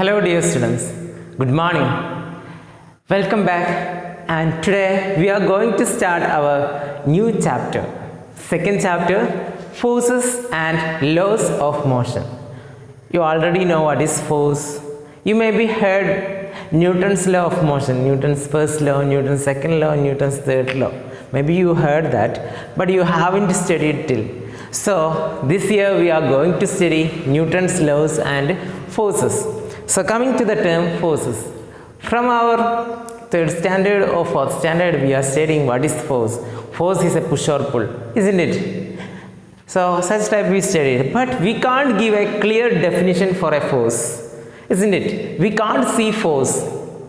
Hello dear students, good morning. Welcome back, and today we are going to start our new chapter. Second chapter, forces and laws of motion. You already know what is force. You may be heard Newton's law of motion, Newton's first law, Newton's second law, Newton's third law. Maybe you heard that, but you haven't studied till. So this year we are going to study Newton's laws and forces. So coming to the term forces, from our third standard or fourth standard we are studying what is force. Force is a push or pull, isn't it? So such type we studied, but we can't give a clear definition for a force, isn't it? We can't see force.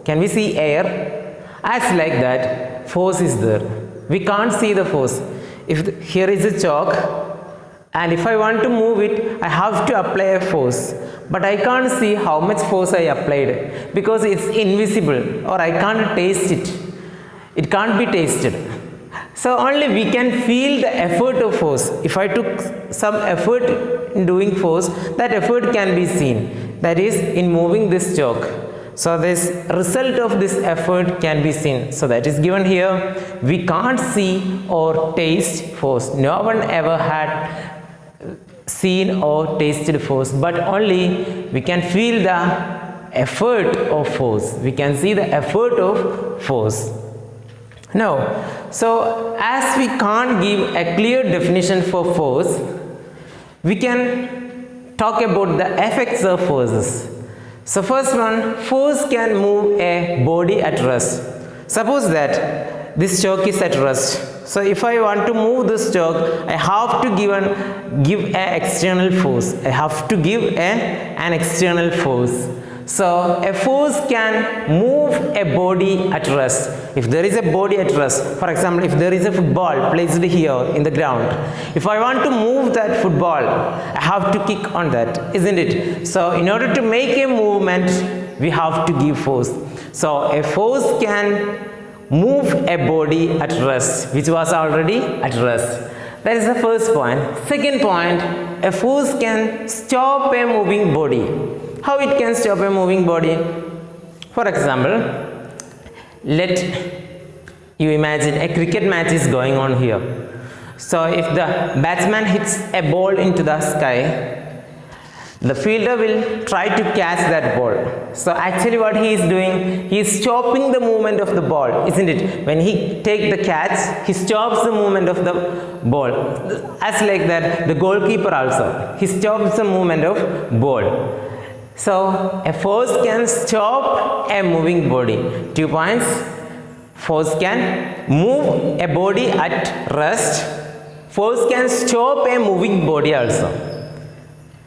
Can we see air? As like that, force is there. We can't see the force. If here is a chalk, and if I want to move it, I have to apply a force, but I can't see how much force I applied because it's invisible, or I can't taste it. It can't be tasted. So only we can feel the effort of force. If I took some effort in doing force, that effort can be seen. That is in moving this chalk. So this result of this effort can be seen. So that is given here. We can't see or taste force. No one ever had seen or tasted force, but only we can feel the effort of force. We can see the effort of force. Now, so as we can't give a clear definition for force, we can talk about the effects of forces. So first one, force can move a body at rest. Suppose that this chalk is at rest. So if I want to move this chalk, I have to give an external force. I have to give an external force. So a force can move a body at rest. If there is a body at rest, for example, if there is a football placed here in the ground, if I want to move that football, I have to kick on that, isn't it? So in order to make a movement, we have to give force. So a force can move a body at rest, which was already at rest. That is the first point. Second point, a force can stop a moving body. How it can stop a moving body? For example, let you imagine a cricket match is going on here. So if the batsman hits a ball into the sky, the fielder will try to catch that ball. So actually what he is doing, he is stopping the movement of the ball, isn't it? When he takes the catch, he stops the movement of the ball. As like that, the goalkeeper also, he stops the movement of ball. So a force can stop a moving body. 2 points. Force can move a body at rest. Force can stop a moving body also.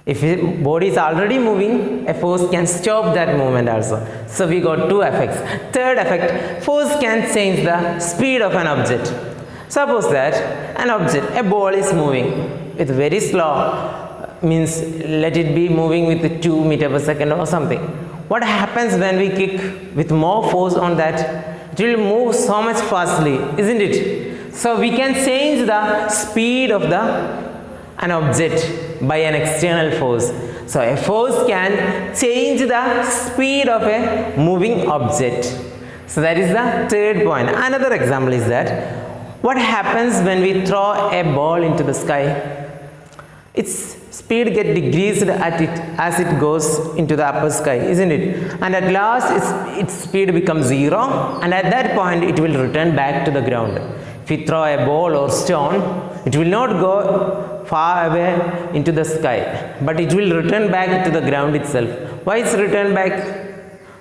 If the body is already moving, a force can stop that movement also. So we got two effects. Third effect, force can change the speed of an object. Suppose that an object, a ball is moving with very slow, means let it be moving with 2 meters per second or something. What happens when we kick with more force on that? It will move so much fastly, isn't it? So we can change the speed of an object by an external force. So a force can change the speed of a moving object. So that is the third point. Another example is that what happens when we throw a ball into the sky? Its speed gets decreased as it goes into the upper sky, isn't it? And at last its speed becomes 0, and at that point it will return back to the ground. If we throw a ball or stone, it will not go far away into the sky, but it will return back to the ground itself. Why it's return back?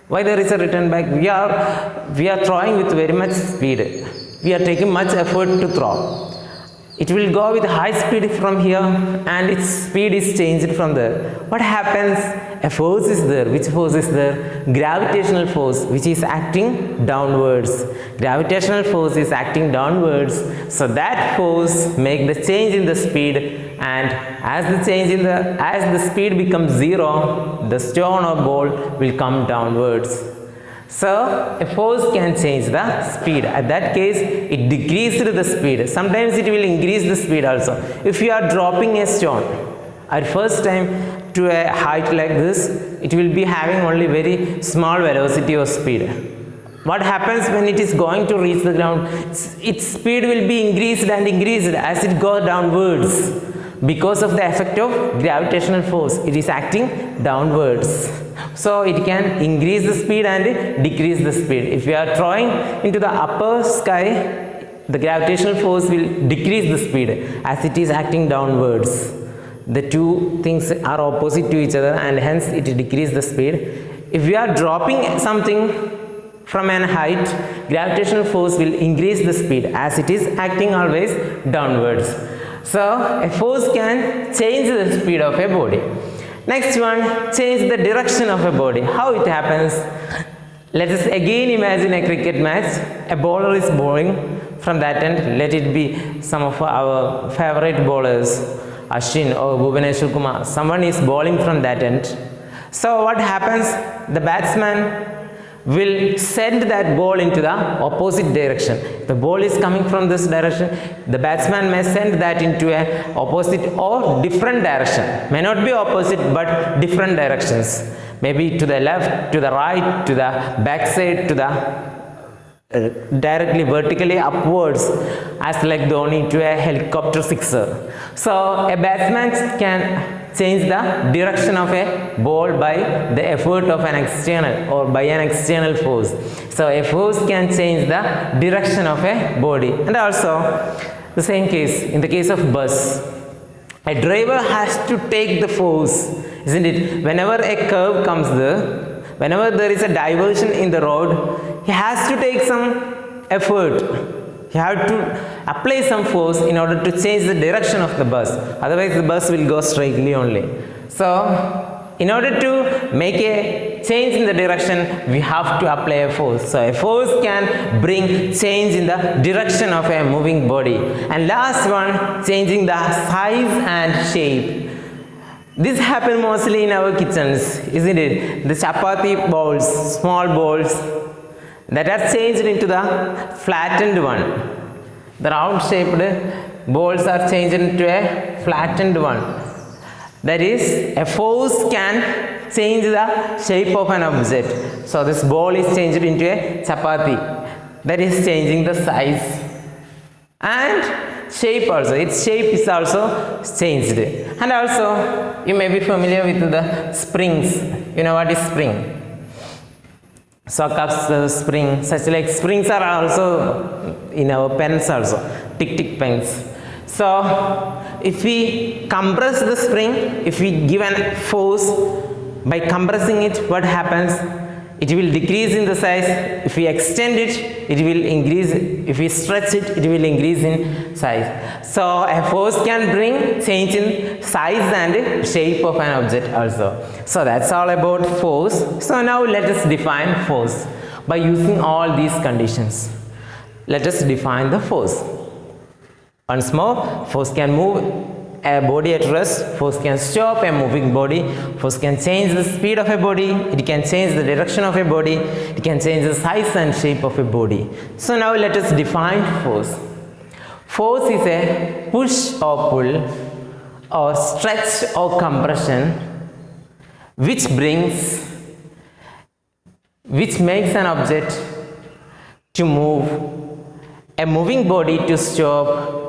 Why there is a return back? We are throwing with very much speed. We are taking much effort to throw. It will go with high speed from here, and its speed is changed from there. What happens? A force is there. Which force is there? Gravitational force, which is acting downwards. Gravitational force is acting downwards. So that force makes the change in the speed, and as the speed becomes 0, the stone or ball will come downwards. So a force can change the speed. At that case, it decreased the speed. Sometimes it will increase the speed also. If you are dropping a stone at first time to a height like this, it will be having only very small velocity or speed. What happens when it is going to reach the ground? Its speed will be increased and increased as it goes downwards because of the effect of gravitational force. It is acting downwards. So it can increase the speed and decrease the speed. If we are throwing into the upper sky, the gravitational force will decrease the speed as it is acting downwards. The two things are opposite to each other and hence it decreases the speed. If we are dropping something from an height, gravitational force will increase the speed as it is acting always downwards. So a force can change the speed of a body. Next one, change the direction of a body. How it happens? Let us again imagine a cricket match. A bowler is bowling from that end. Let it be some of our favorite bowlers, Ashwin or Bhuvaneshwar Kumar. Someone is bowling from that end. So what happens? The batsman will send that ball into the opposite direction. The ball is coming from this direction. The batsman may send that into a opposite or different direction. May not be opposite but different directions. Maybe to the left, to the right, to the back side, to the directly vertically upwards, as like Dhoni to a helicopter sixer. So a batsman can change the direction of a ball by the effort of an external or by an external force. So a force can change the direction of a body. And also the same case in the case of bus. A driver has to take the force, isn't it? Whenever a curve comes there, whenever there is a diversion in the road, he has to take some effort. You have to apply some force in order to change the direction of the bus. Otherwise, the bus will go straightly only. So, in order to make a change in the direction, we have to apply a force. So, a force can bring change in the direction of a moving body. And last one, changing the size and shape. This happens mostly in our kitchens, isn't it? The chapati balls, small balls, that are changed into the flattened one. The round shaped balls are changed into a flattened one. That is, a force can change the shape of an object. So this ball is changed into a chapati. That is changing the size and shape also. Its shape is also changed. And also, you may be familiar with the springs. You know what is spring? Sockets, spring, such like springs are also in our pens also, tick pens. So if we compress the spring, if we give a force by compressing it, what happens? It will decrease in the size. If we extend it, it will increase. If we stretch it, it will increase in size. So a force can bring change in size and shape of an object also. So that's all about force. So now let us define force by using all these conditions. Let us define the force. Once more, force can move a body at rest, force can stop a moving body, force can change the speed of a body, it can change the direction of a body, it can change the size and shape of a body. So now let us define force. Force is a push or pull or stretch or compression which makes an object to move, a moving body to stop,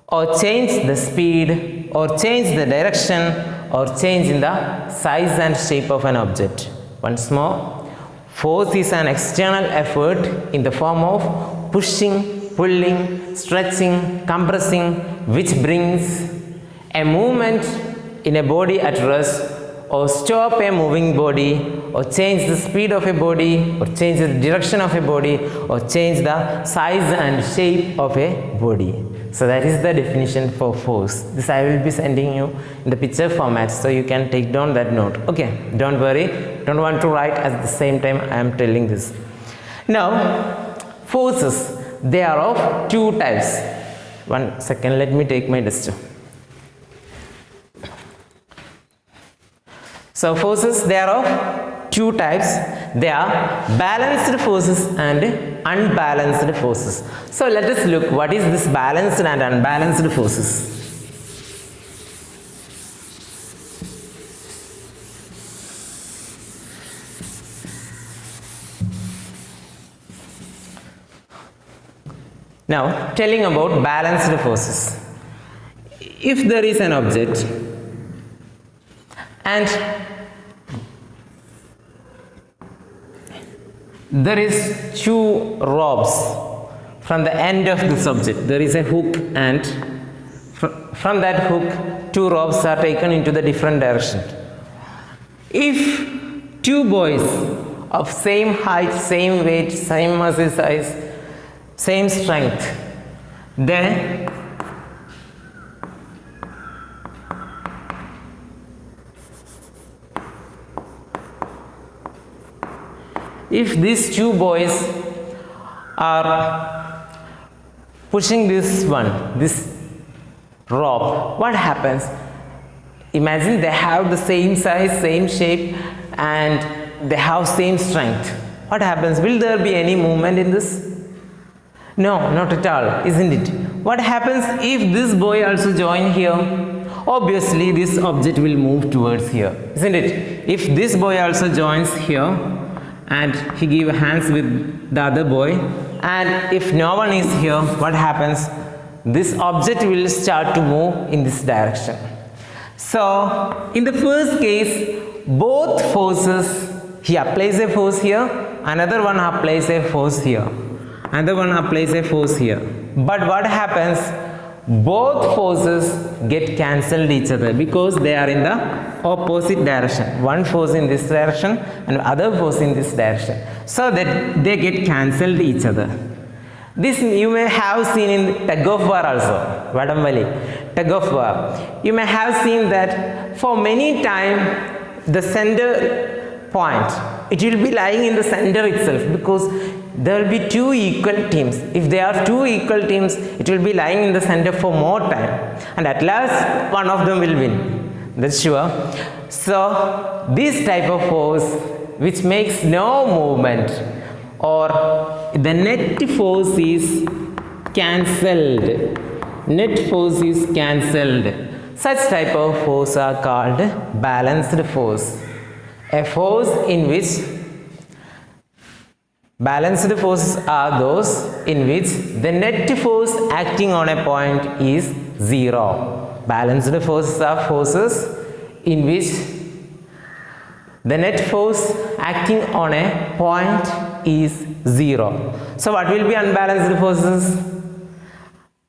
or change the speed, or change the direction, or change in the size and shape of an object. Once more, force is an external effort in the form of pushing, pulling, stretching, compressing, which brings a movement in a body at rest, or stop a moving body, or change the speed of a body, or change the direction of a body, or change the size and shape of a body. So that is the definition for force. This I will be sending you in the picture format, so you can take down that note. Okay, don't worry, don't want to write at the same time I am telling this. Now, forces, they are of two types. One second, let me take my duster. So forces, they are of two types. They are balanced forces and unbalanced forces. So let us look what is this balanced and unbalanced forces. Now telling about balanced forces. If there is an object and there is two ropes from the end of this object. There is a hook, and from that hook two ropes are taken into the different direction. If two boys of same height, same weight, same muscle size, same strength, then if these two boys are pushing this rope, what happens? Imagine they have the same size, same shape, and they have same strength. What happens? Will there be any movement in this? No, not at all, isn't it? What happens if this boy also join here? Obviously this object will move towards here, isn't it? If this boy also joins here and he give hands with the other boy, and if no one is here, what happens? This object will start to move in this direction. So in the first case, both forces, he applies a force here, another one applies a force here, another one applies a force here. But what happens? Both forces get cancelled each other because they are in the opposite direction. One force in this direction and other force in this direction. So that they get cancelled each other. This you may have seen in tug of war also. Vadamvali, tug of war. You may have seen that for many time the center point, it will be lying in the center itself because there will be two equal teams. If there are two equal teams, it will be lying in the center for more time, and at last one of them will win. That's sure. So this type of force which makes no movement, or the net force is cancelled. Net force is cancelled. Such type of force are called balanced force. A force in which balanced forces are those in which the net force acting on a point is zero. Balanced forces are forces in which the net force acting on a point is zero. So what will be unbalanced forces?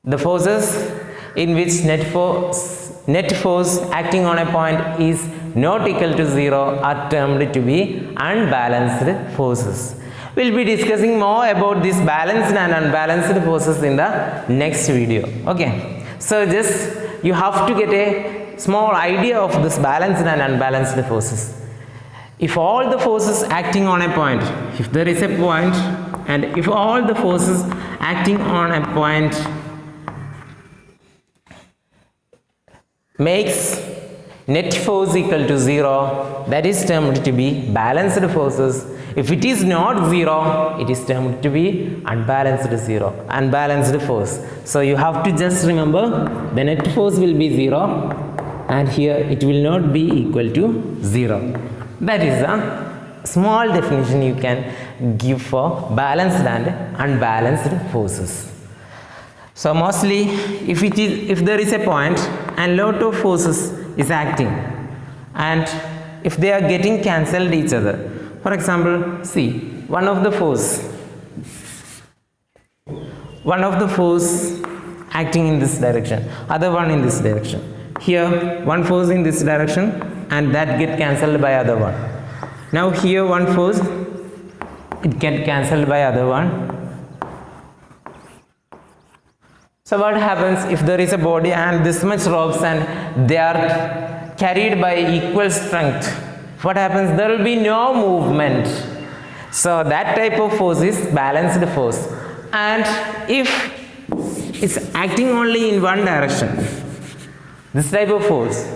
The forces in which net force acting on a point is not equal to zero are termed to be unbalanced forces. We'll be discussing more about these balanced and unbalanced forces in the next video. Okay, so just you have to get a small idea of this balanced and unbalanced forces. If all the forces acting on a point, if there is a point, and if all the forces acting on a point makes net force equal to zero, that is termed to be balanced forces. If it is not zero, it is termed to be unbalanced force. So you have to just remember the net force will be zero, and here it will not be equal to zero. That is a small definition you can give for balanced and unbalanced forces. So mostly if there is a point and lot of forces is acting, and if they are getting cancelled each other, for example, see, one of the force acting in this direction, other one in this direction. Here one force in this direction and that get cancelled by other one. Now here one force, it get cancelled by other one. So what happens if there is a body and this much ropes and they are carried by equal strength? What happens? There will be no movement. So that type of force is balanced force. And if it's acting only in one direction, this type of force,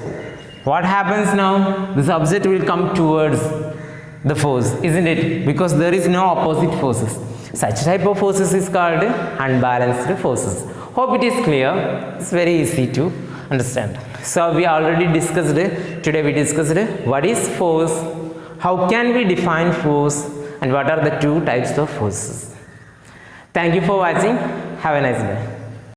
what happens now? This object will come towards the force, isn't it? Because there is no opposite forces. Such type of forces is called unbalanced forces. Hope it is clear. It's very easy to understand. So we already discussed it. Today we discussed it. What is force? How can we define force? And what are the two types of forces? Thank you for watching. Have a nice day.